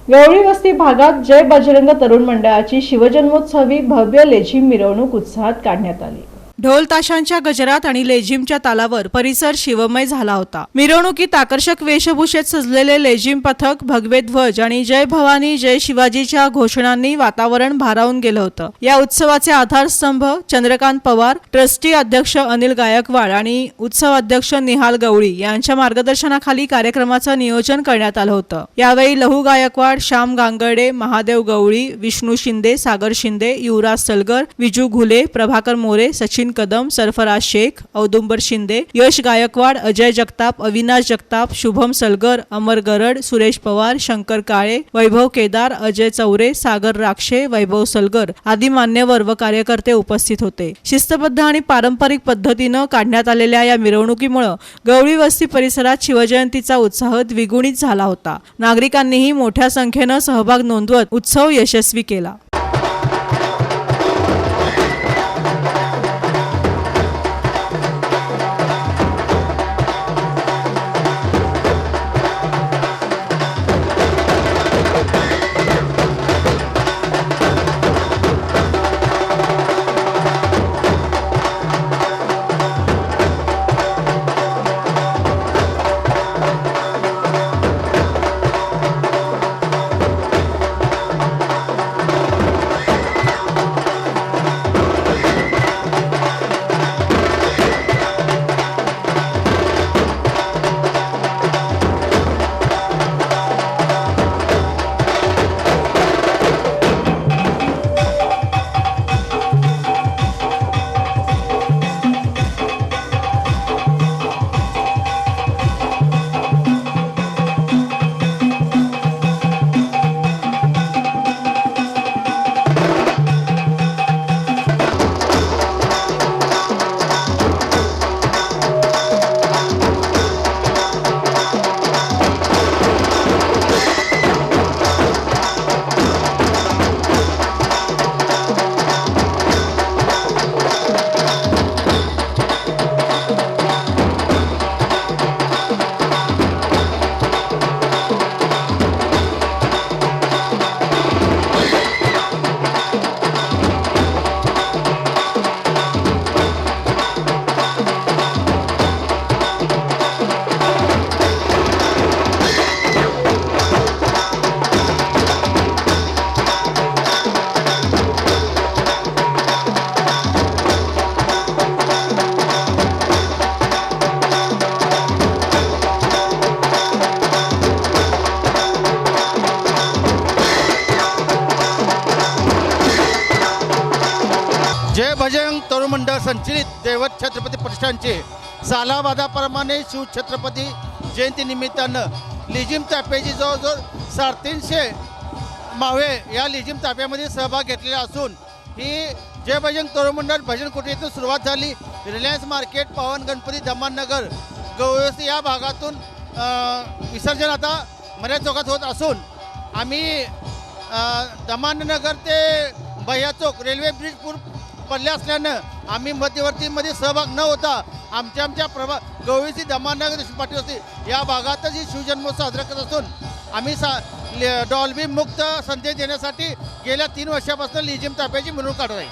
गवळी वस्ती भागात जय बजरंग तरुण मंडळाची शिवजन्मोत्सवी भव्य लेझिम मिरवणूक उत्साहात काढण्यात आली। ढोल ताशांच्या गजरात आणि लेझिमच्या तालावर परिसर शिवमय झाला होता। मिरवणुकीत आकर्षक वेशभूषेत सजलेले लेझिम पथक, भगवे ध्वज आणि जय भवानी जय शिवाजीच्या घोषणांनी वातावरण भारावून गेलं होतं। या उत्सवाचे आधारस्तंभ चंद्रकांत पवार, ट्रस्टी अध्यक्ष अनिल गायकवाड आणि उत्सव अध्यक्ष निहाल गवळी यांच्या मार्गदर्शनाखाली कार्यक्रमाचं नियोजन करण्यात आलं होतं। यावेळी लहू गायकवाड, श्याम गांगर्डे, महादेव गवळी, विष्णू शिंदे, सागर शिंदे, युवराज सलगर, विजू घुले, प्रभाकर मोरे, सचिन कदम, सरफराज शेख, औदुंबर शिंदे, यश गायकवाड, अजय जगताप, अविनाश जगताप, शुभम सलगर, अमर गरड, सुरेश पवार, शंकर काळे, वैभव केदार, अजय चौरे, सागर राक्षे, वैभव सलगर आदी मान्यवर व कार्यकर्ते उपस्थित होते। शिस्तबद्ध आणि पारंपरिक पद्धतीने काढण्यात आलेल्या या मिरवणुकीमुळे गवळी वस्ती परिसरात शिवजयंतीचा उत्साह द्विगुणित झाला होता। नागरिकांनीही मोठ्या संख्येने सहभाग नोंदवत उत्सव यशस्वी केला। जय बजरंग तरुण मंडळ संचलित दैवत छत्रपती प्रतिष्ठानचे सालाबादाप्रमाणे शिवछत्रपती जयंती निमित्तानं लेझिम ताफ्याची जवळजवळ 350 मावळे या लेझिम ताफ्यामध्ये सहभाग घेतलेला असून ही जय बजरंग तरुण मंडळ भजन कुटी येथून सुरुवात झाली। रिलायन्स मार्केट, पावन गणपती, धम्मानगर, गवळी या भागातून विसर्जन आता मर्याद चौकात होत असून आम्ही धम्मानगर ते भैया चौक रेल्वे ब्रिज पूर्व पडले असल्यानं आम्ही मध्यवर्तीमध्ये सहभाग न होता आमच्या गवळीची धम्मानगर पाटील असते या भागातच ही शिवजन्मोत्सव साजरा करत असून आम्ही डॉल्बी मुक्त संदेश देण्यासाठी गेल्या 3 वर्षापासून लेझिम ताफ्याची मिरवणूक काढत आहे।